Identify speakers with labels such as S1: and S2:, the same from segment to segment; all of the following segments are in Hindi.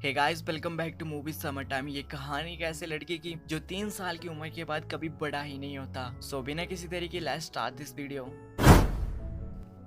S1: Hey guys, welcome back to movie summer time. ये कहानी एक ऐसे लड़के की जो 3 साल की उम्र के बाद कभी बड़ा ही नहीं होता। सो बिना किसी तरीके लेट्स स्टार्ट दिस वीडियो।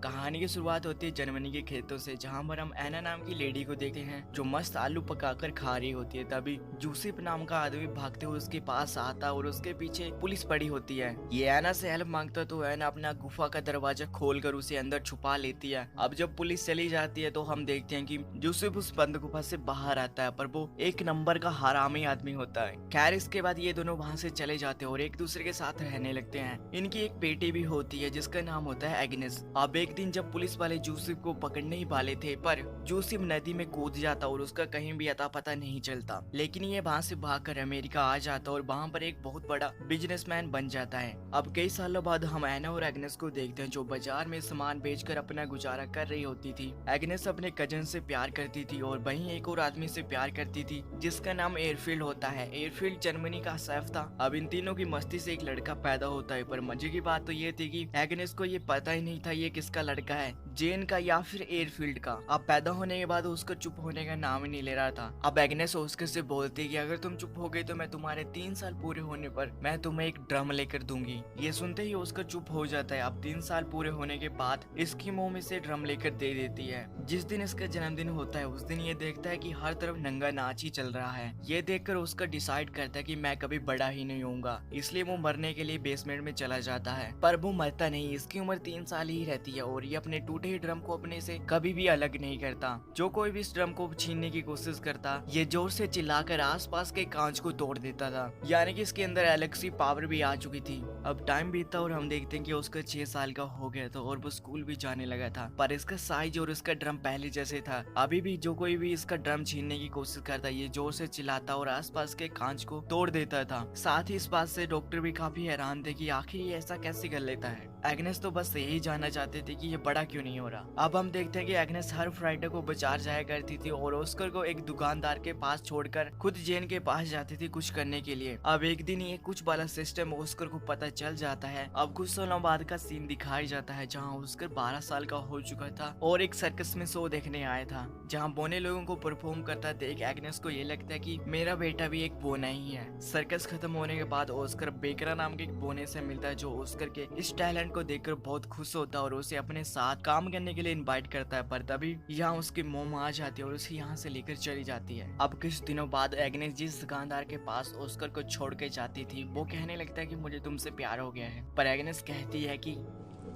S1: कहानी की शुरुआत होती है जर्मनी के खेतों से, जहां पर हम एना नाम की लेडी को देखते हैं जो मस्त आलू पकाकर खा रही होती है। तभी जूसिफ नाम का आदमी भागते हुए उसके पास आता और उसके पीछे पुलिस पड़ी होती है। ये एना से हेल्प मांगता तो एना अपना गुफा का दरवाजा खोलकर उसे अंदर छुपा लेती है। अब जब पुलिस चली जाती है तो हम देखते हैं कि जूसिफ उस बंद गुफा से बाहर आता है, पर वो एक नंबर का हरामी आदमी होता है। खैर, इसके बाद ये दोनों वहाँ से चले जाते हैं और एक दूसरे के साथ रहने लगते हैं। इनकी एक बेटी भी होती है जिसका नाम होता है एग्नेस। अब एक दिन जब पुलिस वाले जूसिफ को पकड़ने ही वाले थे, पर जूसिफ नदी में कूद जाता और उसका कहीं भी अता पता नहीं चलता। लेकिन ये वहाँ से भागकर अमेरिका आ जाता और वहाँ पर एक बहुत बड़ा बिजनेसमैन बन जाता है। अब कई सालों बाद हम एना और एग्नेस को देखते हैं जो बाजार में सामान बेचकर अपना गुजारा कर रही होती थी। एग्नेस अपने कजन से प्यार करती थी और वहीं एक और आदमी से प्यार करती थी जिसका नाम एयरफील्ड होता है। एयरफील्ड जर्मनी का शेफ था। अब इन तीनों की मस्ती से एक लड़का पैदा होता है, पर मजे की बात तो ये थी कि एग्नेस को ये पता ही नहीं था ये किसका लड़का है, जेन का या फिर एयरफील्ड का। अब पैदा होने के बाद उसका चुप होने का नाम ही नहीं ले रहा था। अब एग्नेस ऑस्कर से बोलती कि अगर तुम चुप हो गए तो मैं तुम्हारे 3 साल पूरे होने पर मैं तुम्हें एक ड्रम लेकर दूंगी। ये सुनते ही ऑस्कर चुप हो जाता है। अब 3 साल पूरे होने के बाद इसकी मुंह में से ड्रम लेकर दे देती है। जिस दिन इसका जन्मदिन होता है उस दिन ये देखता है कि हर तरफ नंगा नाच ही चल रहा है। ये देखकर ऑस्कर डिसाइड करता है कि मैं कभी बड़ा ही नहीं होऊंगा, इसलिए वो मरने के लिए बेसमेंट में चला जाता है। पर वो मरता नहीं, इसकी उम्र 3 साल ही रहती है और ये अपने टूटे हुए ड्रम को अपने से कभी भी अलग नहीं करता। जो कोई भी इस ड्रम को छीनने की कोशिश करता ये जोर से चिल्लाकर आसपास के कांच को तोड़ देता था, यानी कि इसके अंदर अलग सी पावर भी आ चुकी थी। अब टाइम बीता और हम देखते हैं कि उसका 6 साल का हो गया था और वो स्कूल भी जाने लगा था, पर इसका साइज और इसका ड्रम पहले जैसे था। अभी भी जो कोई भी इसका ड्रम छीनने की कोशिश करता ये जोर से चिल्लाता और आसपास के कांच को तोड़ देता था। साथ ही इस बात से डॉक्टर भी काफी हैरान थे कि आखिर ये ऐसा कैसे कर लेता है। एग्नेस तो बस यही जानना चाहते थे कि ये बड़ा क्यों नहीं हो रहा। अब हम देखते हैं कि एग्नेस हर फ्राइडे को बाजार जाया करती थी और ऑस्कर को एक दुकानदार के पास छोड़कर खुद जेन के पास जाती थी कुछ करने के लिए। अब एक दिन ये कुछ वाला सिस्टम ऑस्कर को पता चल जाता है। अब कुछ सालों बाद का सीन दिखाया जाता है जहाँ ऑस्कर 12 साल का हो चुका था और एक सर्कस में शो देखने आया था जहाँ बोने लोगों को परफॉर्म करता देख एग्नेस को ये लगता है कि मेरा बेटा भी एक बोना ही है। सर्कस खत्म होने के बाद ऑस्कर बेकरा नाम के एक बोने से मिलता है जो ऑस्कर के इस टैलेंट को देखकर बहुत खुश होता है और उसे अपने साथ काम करने के लिए इनवाइट करता है। पर तभी यहाँ उसकी मोम आ जाती है और उसे यहाँ से लेकर चली जाती है। अब कुछ दिनों बाद एग्नेस जिस दुकानदार के पास ऑस्कर को छोड़ के जाती थी वो कहने लगता है कि मुझे तुमसे प्यार हो गया है, पर एग्नेस कहती है कि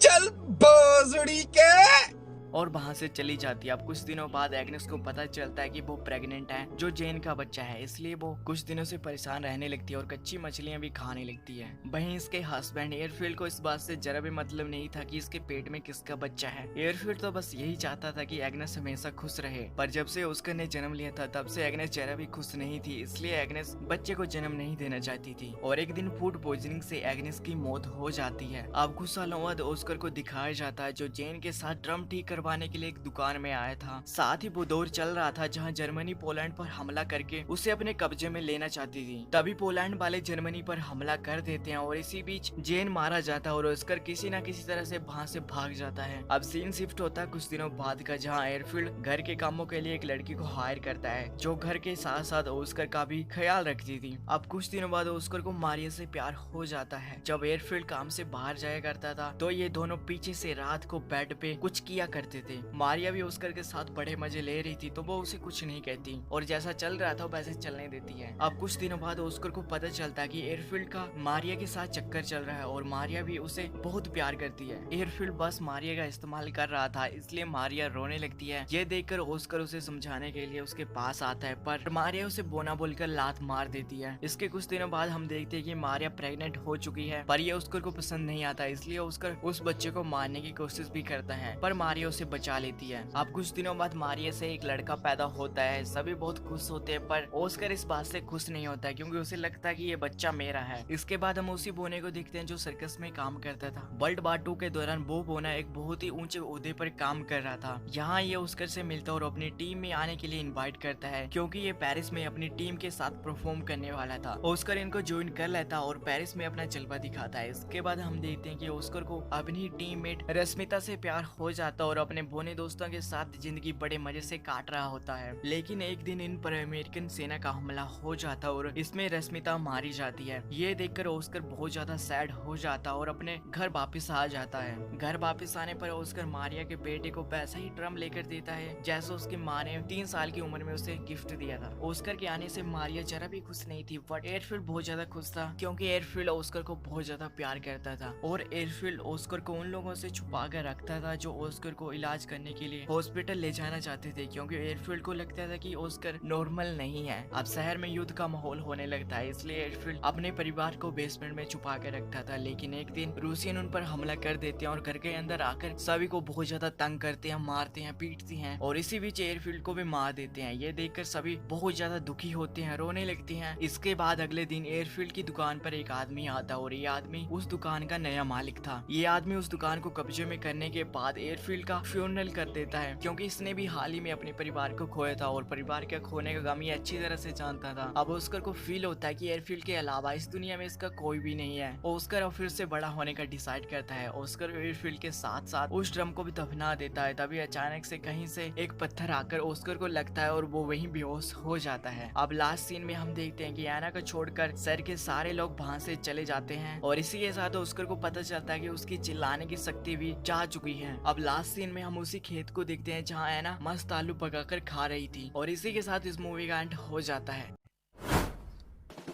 S2: चल बोजड़ी के
S1: और वहां से चली जाती है। अब कुछ दिनों बाद एग्नेस को पता चलता है कि वो प्रेग्नेंट है जो जेन का बच्चा है, इसलिए वो कुछ दिनों से परेशान रहने लगती है और कच्ची मछलियां भी खाने लगती है। वहीं इसके हस्बैंड एयरफील्ड को इस बात से जरा भी मतलब नहीं था कि इसके पेट में किसका बच्चा है। एयरफील्ड तो बस यही चाहता था कि एग्नेस हमेशा खुश रहे, पर जब से ऑस्कर ने जन्म लिया था तब से एग्नेस जरा भी खुश नहीं थी, इसलिए एग्नेस बच्चे को जन्म नहीं देना चाहती थी और एक दिन फूड पॉइजनिंग से एग्नेस की मौत हो जाती है। अब कुछ सालों बाद ऑस्कर को दिखाया जाता है जो जेन के साथ ड्रम ठीक करवाने के लिए एक दुकान में आया था। साथ ही वो दौर चल रहा था जहां जर्मनी पोलैंड पर हमला करके उसे अपने कब्जे में लेना चाहती थी। तभी पोलैंड वाले जर्मनी पर हमला कर देते हैं और इसी बीच जेन मारा जाता है और ऑस्कर किसी न किसी तरह से वहां से भाग जाता है। अब सीन शिफ्ट होता है कुछ दिनों बाद का, जहाँ एयरफील्ड घर के कामों के लिए एक लड़की को हायर करता है जो घर के साथ साथ ऑस्कर का भी ख्याल रखती थी। अब कुछ दिनों बाद ऑस्कर को मारिया से प्यार हो जाता है। जब एयरफील्ड काम से बाहर जाया करता था तो ये दोनों पीछे से रात को बेड पे कुछ किया करते थे। मारिया भी ऑस्कर के साथ बड़े मजे ले रही थी तो वो उसे कुछ नहीं कहती और जैसा चल रहा था वैसे चलने देती है। अब कुछ दिनों बाद ऑस्कर को पता चलता है कि एयरफील्ड का मारिया के साथ चक्कर चल रहा है और मारिया भी उसे बहुत प्यार करती है। एयरफील्ड बस मारिया का इस्तेमाल कर रहा था, इसलिए मारिया रोने लगती है। ये देखकर ऑस्कर उसे समझाने के लिए उसके पास आता है, पर मारिया उसे बोना बोलकर लात मार देती है। इसके कुछ दिनों बाद हम देखते हैं कि मारिया प्रेग्नेंट हो चुकी है, पर ये ऑस्कर को पसंद नहीं आता, इसलिए ऑस्कर उस बच्चे को मारने की कोशिश भी करता है, पर मारिया उसे बचा लेती है। अब कुछ दिनों बाद मारिया से एक लड़का पैदा होता है। सभी बहुत खुश होते हैं, पर ऑस्कर इस बात से खुश नहीं होता है क्योंकि उसे लगता है कि ये बच्चा मेरा है। इसके बाद हम उसी बोने को देखते हैं जो सर्कस में काम करता था। वर्ल्ड वार 2 के दौरान वो बोना एक बहुत ही ऊंचे ओहदे पर काम कर रहा था। यहाँ ये ऑस्कर से मिलता और अपनी टीम में आने के लिए इनवाइट करता है क्योंकि ये पेरिस में अपनी टीम के साथ परफॉर्म करने वाला था। ऑस्कर इनको ज्वाइन कर लेता और पेरिस में अपना जलवा दिखाता है। इसके बाद हम देखते हैं कि ऑस्कर को अपनी टीममेट रश्मिता से प्यार हो जाता और अब अपने बोने दोस्तों के साथ जिंदगी बड़े मजे से काट रहा होता है। लेकिन एक दिन इन पर अमेरिकन सेना का हमला हो जाता और इसमें रश्मिता मारी जाती है। ये देखकर ऑस्कर बहुत ज्यादा सैड हो जाता और अपने घर वापस आ जाता है। घर वापस आने पर ऑस्कर मारिया के बेटे को वैसा ही ड्रम लेकर देता है जैसे उसकी माँ ने 3 साल की उम्र में उसे गिफ्ट दिया था। ऑस्कर के आने से मारिया जरा भी खुश नहीं थी, बट एयरफील्ड बहुत ज्यादा खुश था क्योंकि एयरफील्ड ऑस्कर को बहुत ज्यादा प्यार करता था और एयरफील्ड ऑस्कर को उन लोगों से छुपा कर रखता था जो ऑस्कर को इलाज करने के लिए हॉस्पिटल ले जाना चाहते थे, क्योंकि एयरफील्ड को लगता था कि ऑस्कर नॉर्मल नहीं है। अब शहर में युद्ध का माहौल होने लगता है, इसलिए एयरफील्ड अपने परिवार को बेसमेंट में छुपा कर रखता था। लेकिन एक दिन रूसियन उन पर हमला कर देते हैं और घर के अंदर आकर सभी को बहुत ज्यादा तंग करते हैं, मारते हैं, पीटते हैं और इसी बीच एयरफील्ड को भी मार देते हैं। ये देखकर सभी बहुत ज्यादा दुखी होते हैं, रोने लगते हैं। इसके बाद अगले दिन एयरफील्ड की दुकान पर एक आदमी आता और ये आदमी उस दुकान का नया मालिक था। ये आदमी उस दुकान को कब्जे में करने के बाद एयरफील्ड का फ्यूनरल कर देता है, क्योंकि इसने भी हाल ही में अपने परिवार को खोया था और परिवार के खोने का गम ये अच्छी तरह से जानता था। अब ऑस्कर को फील होता है कि एयरफील्ड के अलावा इस दुनिया में इसका कोई भी नहीं है। ऑस्कर अब फिर से बड़ा होने का डिसाइड करता है। ऑस्कर एयरफील्ड के साथ साथ उस ड्रम को भी दफना देता है। तभी अचानक से कहीं से एक पत्थर आकर ऑस्कर को लगता है और वो वहीं बेहोश हो जाता है। अब लास्ट सीन में हम देखते हैं कि एना को छोड़कर शहर के सारे लोग वहां से चले जाते हैं और इसी के साथ ऑस्कर को पता चलता है कि उसकी चिल्लाने की शक्ति भी जा चुकी है। अब लास्ट सीन में हम उसी खेत को देखते हैं जहाँ एना मस्त आलू पकाकर खा रही थी और इसी के साथ इस मूवी का एंड हो जाता है।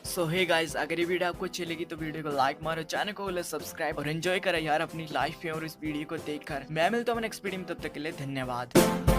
S1: सो हे गाइस, अगर ये वीडियो आपको अच्छी लगी तो वीडियो को लाइक मारो, चैनल को सब्सक्राइब और एंजॉय करो यार अपनी लाइफ में और इस वीडियो को देखकर। मैं मिलता हूँ नेक्स्ट वीडियो में, तब तक के लिए धन्यवाद।